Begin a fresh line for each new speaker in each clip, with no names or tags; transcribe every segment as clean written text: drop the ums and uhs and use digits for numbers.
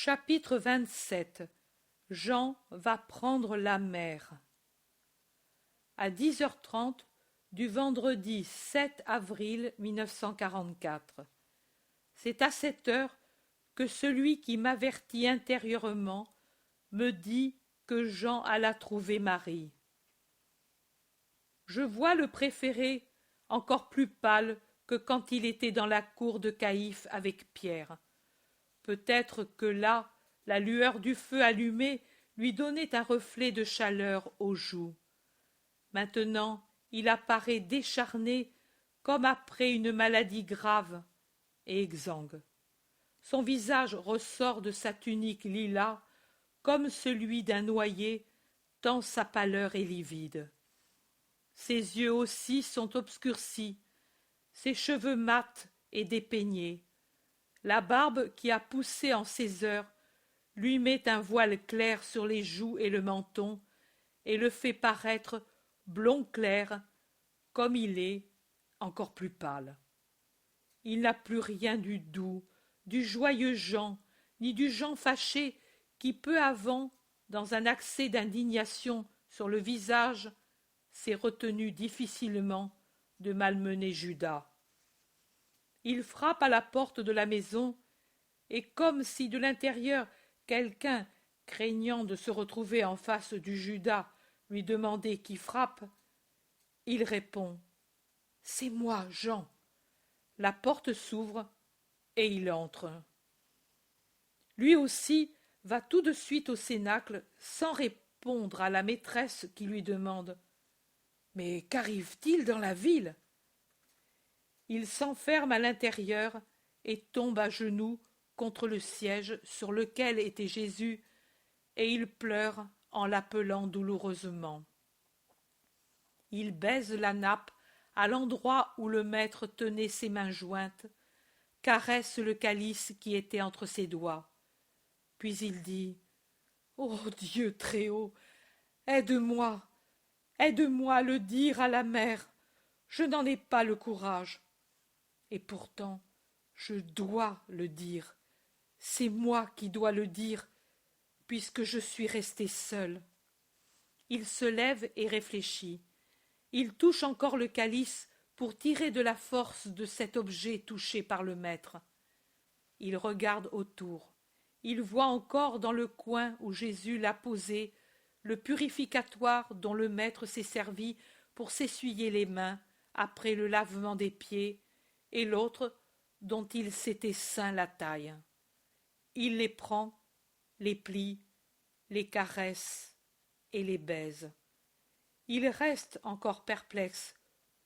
Chapitre 27. Jean va prendre la mer. À 10h30 du vendredi 7 avril 1944. C'est à cette heure que celui qui m'avertit intérieurement me dit que Jean alla trouver Marie. Je vois le préféré encore plus pâle que quand il était dans la cour de Caïphe avec Pierre. Peut-être que là, la lueur du feu allumé lui donnait un reflet de chaleur aux joues. Maintenant, il apparaît décharné comme après une maladie grave et exsangue. Son visage ressort de sa tunique lilas comme celui d'un noyé, tant sa pâleur est livide. Ses yeux aussi sont obscurcis, ses cheveux mats et dépeignés. La barbe qui a poussé en ces heures lui met un voile clair sur les joues et le menton et le fait paraître blond clair, comme il est, encore plus pâle. Il n'a plus rien du doux, du joyeux Jean, ni du Jean fâché qui, peu avant, dans un accès d'indignation sur le visage, s'est retenu difficilement de malmener Judas. Il frappe à la porte de la maison, et comme si de l'intérieur quelqu'un, craignant de se retrouver en face du Judas, lui demandait qui frappe, il répond « C'est moi, Jean ». La porte s'ouvre et il entre. Lui aussi va tout de suite au cénacle sans répondre à la maîtresse qui lui demande « Mais qu'arrive-t-il dans la ville ?» Il s'enferme à l'intérieur et tombe à genoux contre le siège sur lequel était Jésus, et il pleure en l'appelant douloureusement. Il baise la nappe à l'endroit où le maître tenait ses mains jointes, caresse le calice qui était entre ses doigts. Puis il dit « Ô Dieu très haut, aide-moi, aide-moi à le dire à la mère, je n'en ai pas le courage. Et pourtant, je dois le dire. C'est moi qui dois le dire, puisque je suis resté seul. » Il se lève et réfléchit. Il touche encore le calice pour tirer de la force de cet objet touché par le maître. Il regarde autour. Il voit encore dans le coin où Jésus l'a posé le purificatoire dont le maître s'est servi pour s'essuyer les mains après le lavement des pieds, et l'autre dont il s'était ceint la taille. Il les prend, les plie, les caresse et les baise. Il reste encore perplexe,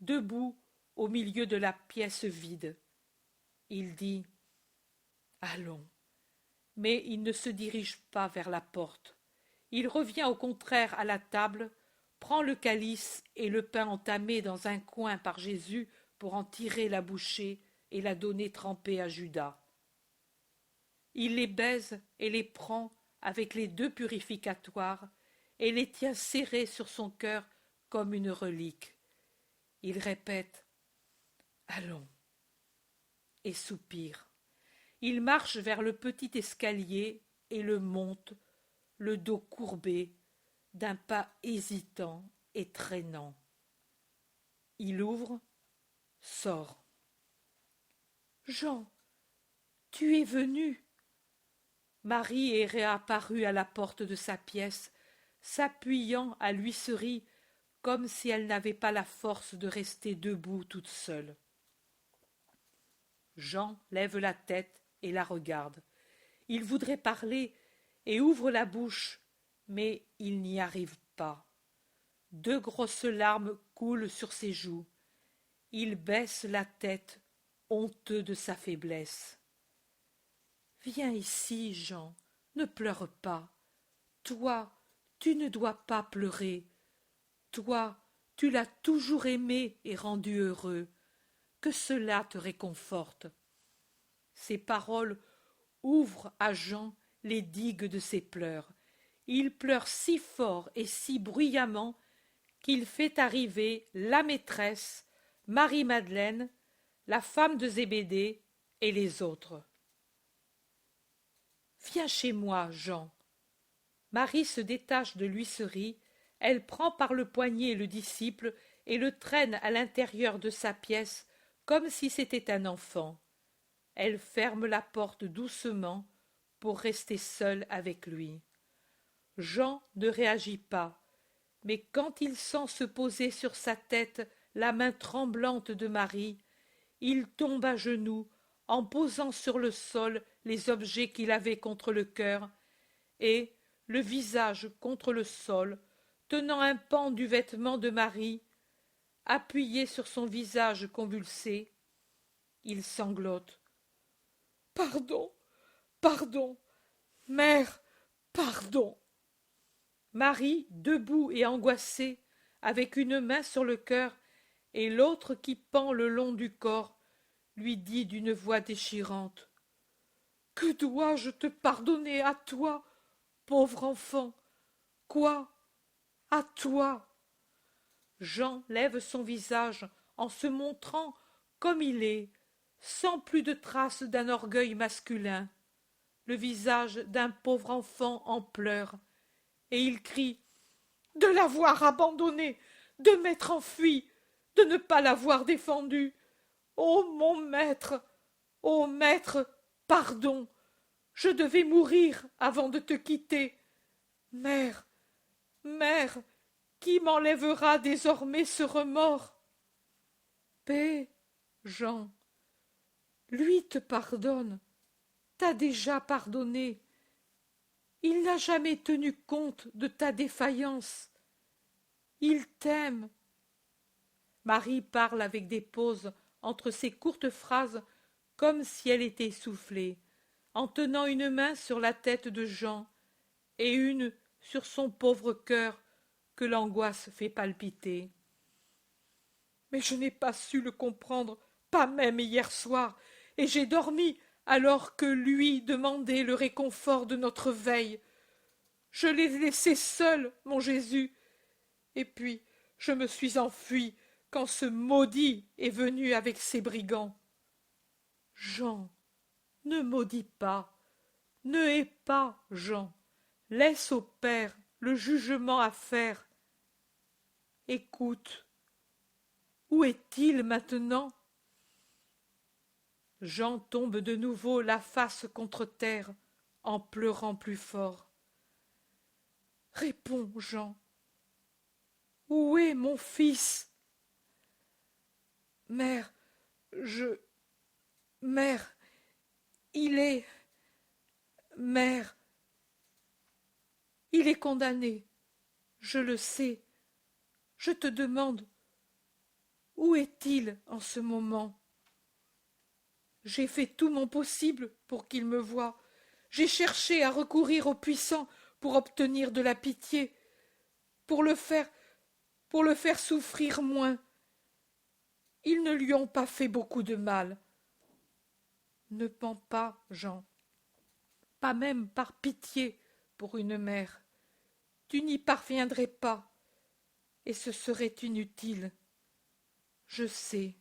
debout au milieu de la pièce vide. Il dit « Allons », mais il ne se dirige pas vers la porte. Il revient au contraire à la table, prend le calice et le pain entamé dans un coin par Jésus pour en tirer la bouchée et la donner trempée à Judas. Il les baise et les prend avec les deux purificatoires et les tient serrés sur son cœur comme une relique. Il répète « Allons » et soupire. Il marche vers le petit escalier et le monte, le dos courbé, d'un pas hésitant et traînant. Il ouvre, sort. « Jean, tu es venu !» Marie est réapparue à la porte de sa pièce, s'appuyant à l'huisserie comme si elle n'avait pas la force de rester debout toute seule. Jean lève la tête et la regarde. Il voudrait parler et ouvre la bouche, mais il n'y arrive pas. Deux grosses larmes coulent sur ses joues. Il baisse la tête, honteux de sa faiblesse. « Viens ici, Jean, ne pleure pas. Toi, tu ne dois pas pleurer. Toi, tu l'as toujours aimé et rendu heureux. Que cela te réconforte. » Ces paroles ouvrent à Jean les digues de ses pleurs. Il pleure si fort et si bruyamment qu'il fait arriver la maîtresse, Marie-Madeleine, la femme de Zébédée et les autres. « Viens chez moi, Jean. Marie se détache de l'huisserie, elle prend par le poignet le disciple et le traîne à l'intérieur de sa pièce comme si c'était un enfant. Elle ferme la porte doucement pour rester seule avec lui. Jean ne réagit pas, mais quand il sent se poser sur sa tête la main tremblante de Marie, il tombe à genoux en posant sur le sol les objets qu'il avait contre le cœur, et, le visage contre le sol, tenant un pan du vêtement de Marie, appuyé sur son visage convulsé, il sanglote. Pardon, pardon, mère, pardon. Marie, debout et angoissée, avec une main sur le cœur et l'autre qui pend le long du corps, lui dit d'une voix déchirante. Que dois-je te pardonner à toi, pauvre enfant? Quoi? À toi? Jean lève son visage en se montrant comme il est, sans plus de traces d'un orgueil masculin, le visage d'un pauvre enfant en pleurs, et il crie « De l'avoir abandonné, de m'être enfui, de ne pas l'avoir défendu. Ô mon maître, pardon, je devais mourir avant de te quitter. Mère, mère, qui m'enlèvera désormais ce remords? Paix, Jean, lui te pardonne, t'a déjà pardonné. Il n'a jamais tenu compte de ta défaillance. Il t'aime. Marie parle avec des pauses entre ces courtes phrases comme si elle était essoufflée, en tenant une main sur la tête de Jean et une sur son pauvre cœur que l'angoisse fait palpiter. Mais je n'ai pas su le comprendre, pas même hier soir, et j'ai dormi alors que lui demandait le réconfort de notre veille. Je l'ai laissé seul, mon Jésus, et puis je me suis enfui quand ce maudit est venu avec ses brigands. Jean, ne maudis pas, ne hais pas, Jean, laisse au Père le jugement à faire. Écoute, où est-il maintenant? Jean tombe de nouveau la face contre terre, en pleurant plus fort. Réponds, Jean. Où est mon fils? Mère, Mère, il est... Mère, il est condamné, je le sais. Je te demande, où est-il en ce moment? J'ai fait tout mon possible pour qu'il me voie. J'ai cherché à recourir aux puissants pour obtenir de la pitié, pour le faire souffrir moins. Ils ne lui ont pas fait beaucoup de mal. Ne pends pas, Jean, pas même par pitié pour une mère. Tu n'y parviendrais pas, et ce serait inutile. Je sais.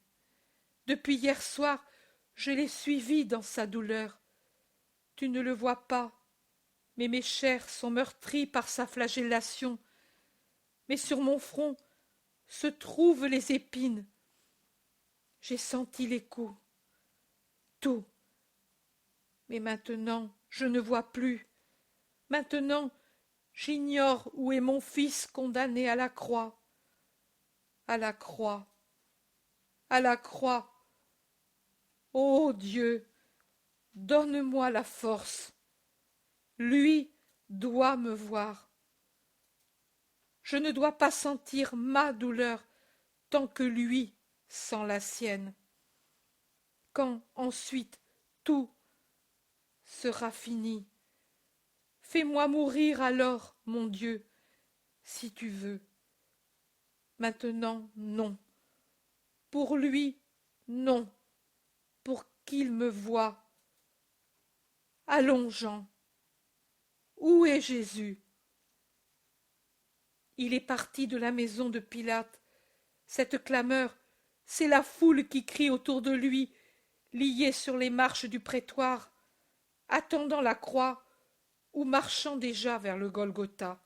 Depuis hier soir, je l'ai suivi dans sa douleur. Tu ne le vois pas, mais mes chairs sont meurtries par sa flagellation. Mais sur mon front se trouvent les épines. J'ai senti les coups, tout. Mais maintenant, je ne vois plus. Maintenant, j'ignore où est mon fils condamné à la croix. À la croix. À la croix. Ô Dieu, donne-moi la force. Lui doit me voir. Je ne dois pas sentir ma douleur tant que lui sent la sienne. Quand ensuite tout sera fini, fais-moi mourir alors, mon Dieu, si tu veux. Maintenant, non. Pour lui, non. Pour qu'il me voie. Allons, Jean. Où est Jésus? Il est parti de la maison de Pilate. Cette clameur, c'est la foule qui crie autour de lui, lié sur les marches du prétoire, attendant la croix ou marchant déjà vers le Golgotha.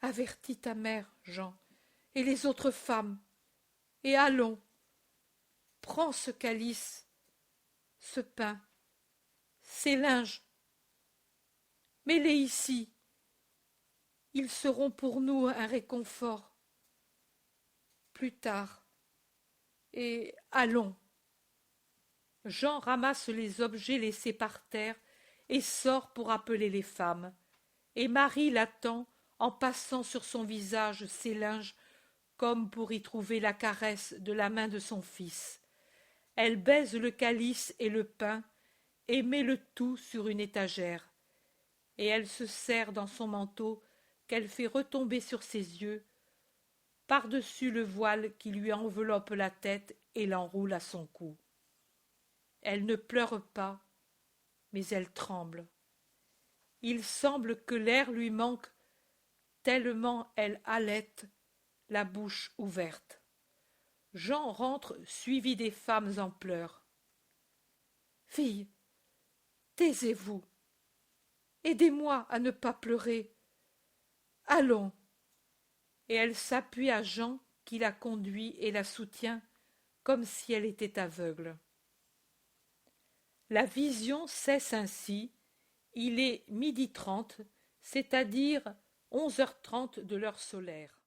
Avertis ta mère, Jean, et les autres femmes, et allons, prends ce calice, ce pain, ces linges, mets-les ici, ils seront pour nous un réconfort. Plus tard, et allons. Jean ramasse les objets laissés par terre et sort pour appeler les femmes. Et Marie l'attend en passant sur son visage ses linges comme pour y trouver la caresse de la main de son fils. Elle baise le calice et le pain et met le tout sur une étagère. Et elle se serre dans son manteau qu'elle fait retomber sur ses yeux, par-dessus le voile qui lui enveloppe la tête et l'enroule à son cou. Elle ne pleure pas, mais elle tremble. Il semble que l'air lui manque, tellement elle halète, la bouche ouverte. Jean rentre suivi des femmes en pleurs. « Fille, taisez-vous. Aidez-moi à ne pas pleurer. Allons. » Et elle s'appuie à Jean qui la conduit et la soutient comme si elle était aveugle. La vision cesse ainsi. Il est 12h30, c'est-à-dire 11h30 de l'heure solaire.